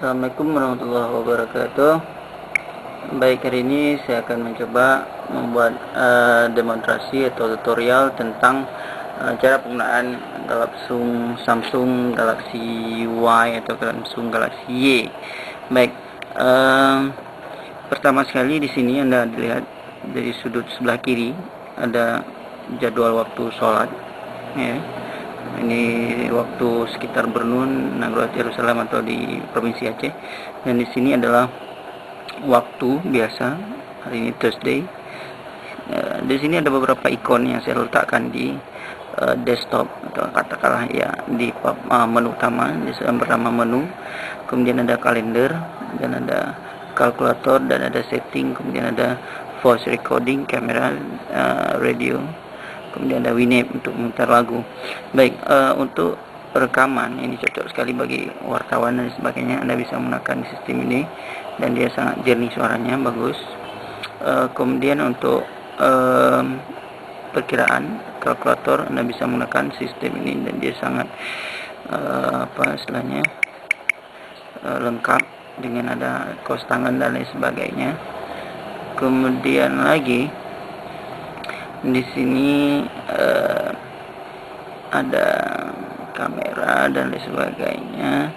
Assalamualaikum warahmatullahi wabarakatuh. Baik, hari ini saya akan mencoba membuat demonstrasi atau tutorial tentang cara penggunaan Samsung Galaxy Y atau Samsung Galaxy Y. Baik, pertama sekali di sini Anda lihat dari sudut sebelah kiri ada jadwal waktu sholat, ya. Ini waktu sekitar Bernun, Nagrat Yerusalem atau di provinsi Aceh. Dan di sini adalah waktu biasa, hari ini Thursday. Di sini ada beberapa ikon yang saya letakkan di desktop atau katakanlah ya di menu utama. Yang pertama menu, kemudian ada kalender, dan ada kalkulator, dan ada setting, kemudian ada voice recording, kamera, radio, kemudian ada Winamp untuk memutar lagu. Baik, untuk rekaman ini cocok sekali bagi wartawan dan sebagainya. Anda bisa menggunakan sistem ini dan dia sangat jernih suaranya, bagus. Kemudian untuk perkiraan kalkulator, Anda bisa menggunakan sistem ini dan dia sangat lengkap dengan ada kos tangan dan lain sebagainya. Kemudian lagi di sini ada kamera dan lain sebagainya.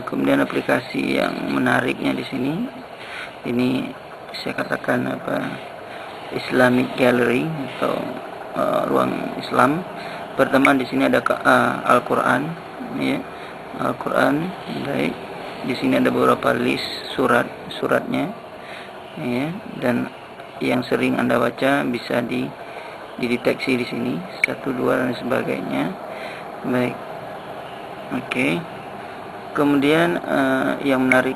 Kemudian aplikasi yang menariknya di sini, ini saya katakan Islamic Gallery atau ruang Islam. Pertama di sini ada Al-Quran, ya, Al-Quran. Baik, di sini ada beberapa list suratnya, ya, dan yang sering Anda baca bisa dideteksi di sini 1, 2 dan sebagainya. Baik, oke. Kemudian yang menarik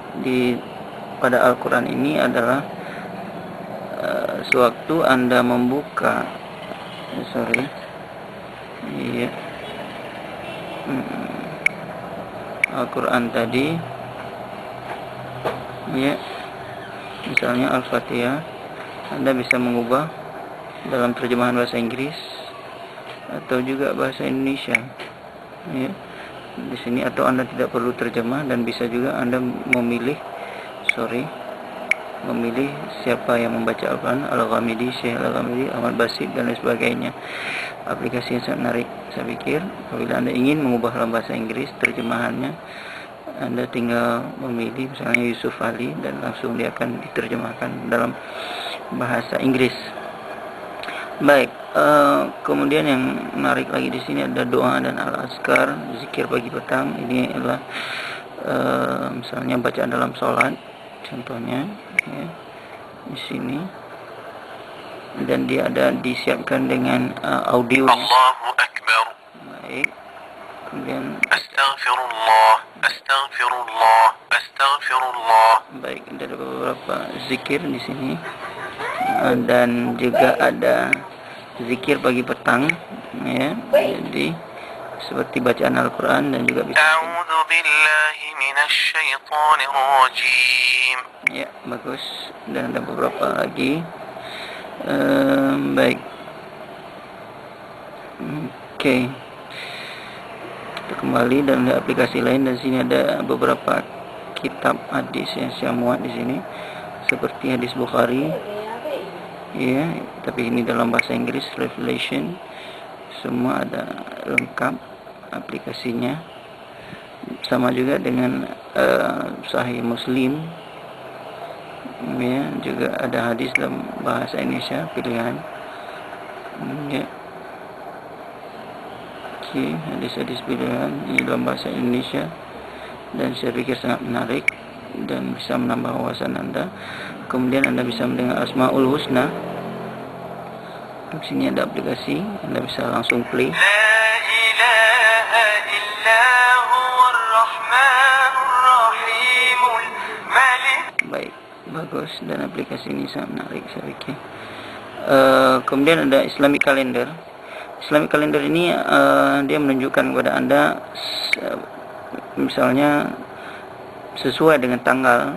pada Al-Quran ini adalah sewaktu Anda membuka Al-Quran tadi, ya, misalnya Al-Fatihah, Anda bisa mengubah dalam terjemahan bahasa Inggris atau juga bahasa Indonesia, ya, di sini. Atau Anda tidak perlu terjemah dan bisa juga Anda memilih siapa yang membaca Al-Quran, Al-Ghamidi, Syekh Al-Ghamidi, Ahmad Basit dan lain sebagainya. Aplikasi yang sangat menarik, saya pikir. Apabila Anda ingin mengubah dalam bahasa Inggris terjemahannya, Anda tinggal memilih misalnya Yusuf Ali dan langsung dia akan diterjemahkan dalam bahasa Inggris. Baik, kemudian yang menarik lagi di sini ada doa dan al-azkar, zikir pagi petang. Ini adalah misalnya bacaan dalam sholat, contohnya, ya, di sini. Dan dia ada disiapkan dengan audio. Allahu Akbar. Baik. Kemudian Astaghfirullah. Baik, ada beberapa zikir di sini. Dan juga ada zikir pagi petang, ya. Jadi seperti bacaan Al-Quran dan juga bisa. Ya, bagus. Dan ada beberapa lagi. Baik. Oke. Kita kembali dan ada aplikasi lain. Dan sini ada beberapa kitab hadis yang saya muat di sini, seperti hadis Bukhari, ya, tapi ini dalam bahasa Inggris, Revelation. Semua ada lengkap aplikasinya. Sama juga dengan Sahih Muslim, ya, juga ada hadis dalam bahasa Indonesia pilihan, ya. Oke, hadis-hadis pilihan ini dalam bahasa Indonesia, dan saya pikir sangat menarik dan bisa menambah wawasan Anda. Kemudian Anda bisa mendengar Asmaul Husna. Di sini ada aplikasi, Anda bisa langsung play. Baik, bagus, dan aplikasi ini sangat menarik, saya pikir. Kemudian ada Islamic Calendar. Islamic Calendar ini dia menunjukkan kepada Anda misalnya sesuai dengan tanggal,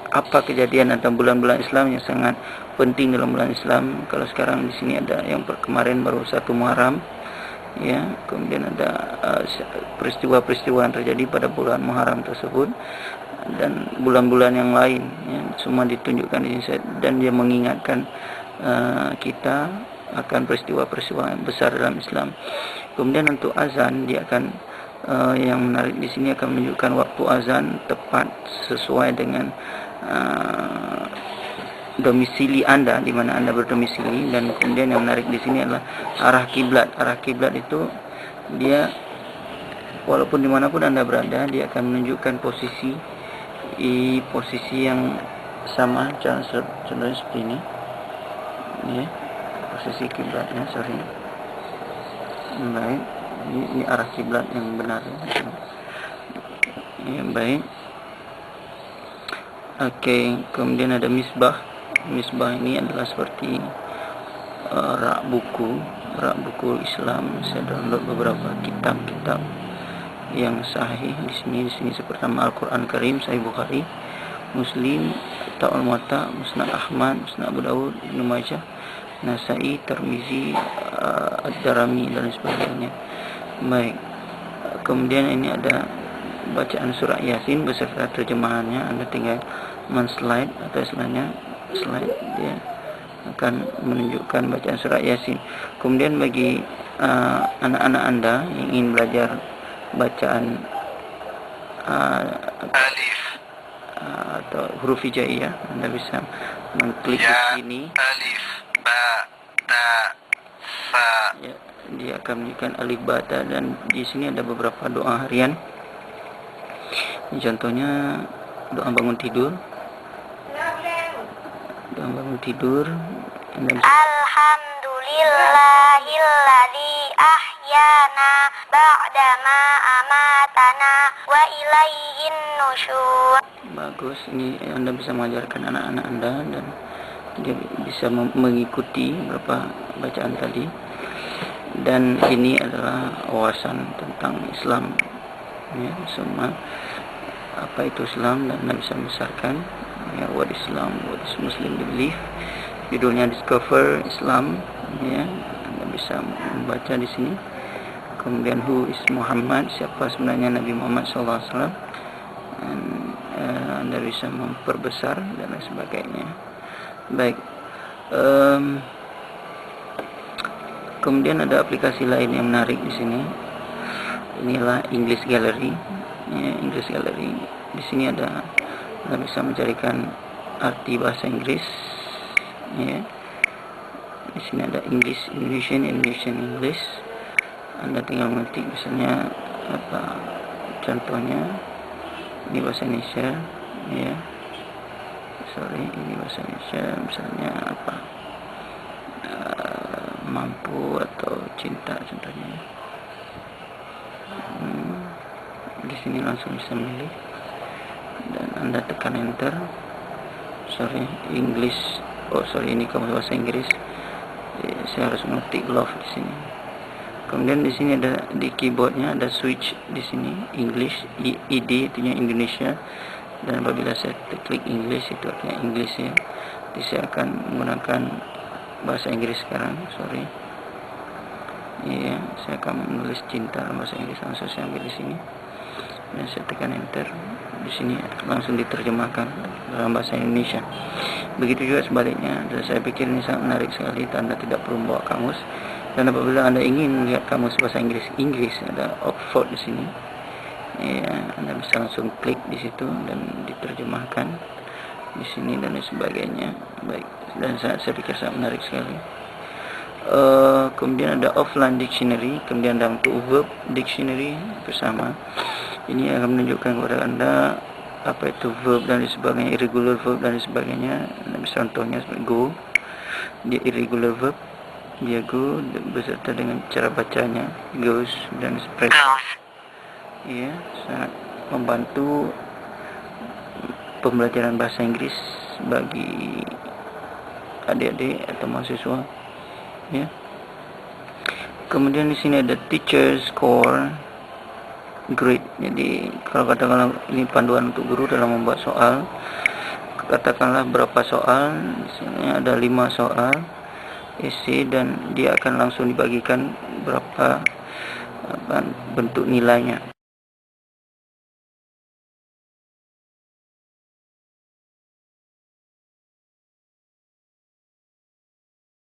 apa kejadian atau bulan-bulan Islam yang sangat penting dalam bulan Islam. Kalau sekarang di sini ada yang kemarin baru 1 Muharram, ya. Kemudian ada peristiwa-peristiwa yang terjadi pada bulan Muharram tersebut dan bulan-bulan yang lain, ya, semua ditunjukkan di sini, dan dia mengingatkan kita akan peristiwa-peristiwa yang besar dalam Islam. Kemudian untuk azan, dia akan yang menarik di sini akan menunjukkan waktu azan tepat sesuai dengan domisili Anda, di mana Anda berdomisili. Dan kemudian yang menarik di sini adalah arah kiblat. Arah kiblat itu dia walaupun dimanapun Anda berada, dia akan menunjukkan posisi yang sama, contohnya seperti ini, ya, posisi kiblatnya, baik. Ini arah kiblat yang benar, ya, baik. Oke, kemudian ada misbah. Misbah ini adalah seperti rak buku Islam. Saya download beberapa kitab yang sahih di sini seperti Al-Qur'an Karim, Sahih Bukhari, Muslim, Ta'ul Muwatta, Musnad Ahmad, Musnad Abu Dawud, Ibnu Majah, Nasai, Tirmizi, Ad-Darimi dan sebagainya. Baik. Kemudian ini ada bacaan surah Yasin beserta terjemahannya. Anda tinggal slide atau slide, dia akan menunjukkan bacaan surah Yasin. Kemudian bagi anak-anak Anda yang ingin belajar bacaan alif atau huruf hijaiyah, Anda bisa mengklik di sini. Alif, ba, ta, sa. Ya, dia akan menunjukkan alif, ba, ta, dan di sini ada beberapa doa harian. Contohnya doa bangun tidur. Alhamdulillahilladzi ahyana ba'dama amatana wa ilaihin nusyur. Bagus, ini Anda bisa mengajarkan anak-anak Anda dan dia bisa mengikuti beberapa bacaan tadi. Dan ini adalah wawasan tentang Islam, ya, semua apa itu Islam, dan Anda bisa membesarkan, ya, what Islam, what is Muslim belief. Judulnya Discover Islam, ya, Anda bisa membaca di sini. Kemudian who is Muhammad, siapa sebenarnya Nabi Muhammad SAW, dan Anda bisa memperbesar dan lain sebagainya. Baik. Kemudian ada aplikasi lain yang menarik di sini. Inilah English Gallery. Ya, English Gallery. Di sini Anda bisa mencarikan arti bahasa Inggris. Ya. Di sini ada English Indonesian English. Anda tinggal mengetik misalnya apa contohnya. Ini bahasa Indonesia, ya. Ini bahasa Indonesia, misalnya apa? Mampu atau cinta contohnya. Di sini langsung bisa milih dan Anda tekan enter. Ini kalau bahasa Inggris saya harus mengetik love di sini. Kemudian di sini ada di keyboardnya ada switch di sini English, ID artinya Indonesia, dan apabila saya klik English itu artinya English, ya. Jadi saya akan menggunakan bahasa Inggris sekarang, Iya, saya akan menulis cinta dalam bahasa Inggris, langsung saya ambil di sini dan saya tekan enter. Di sini langsung diterjemahkan dalam bahasa Indonesia. Begitu juga sebaliknya. Dan saya pikir ini sangat menarik sekali. Anda tidak perlu membawa kamus. Dan apabila Anda ingin melihat kamus bahasa Inggris, ada Oxford di sini. Ya, Anda bisa langsung klik di situ dan diterjemahkan di sini dan sebagainya. Baik. Dan saya pikir sangat menarik sekali. Kemudian ada offline dictionary, kemudian ada untuk verb dictionary bersama. Ini akan menunjukkan kepada Anda apa itu verb dan sebagainya, irregular verb dan sebagainya. Anda bisa contohnya seperti go, dia irregular verb, dia go beserta dengan cara bacanya goes dan spread. Ya, sangat membantu pembelajaran bahasa Inggris bagi adik-adik atau mahasiswa, ya. Kemudian di sini ada teacher score grade. Jadi kalau katakanlah ini panduan untuk guru dalam membuat soal, katakanlah berapa soal. Di sini ada 5 soal essay dan dia akan langsung dibagikan berapa bentuk nilainya.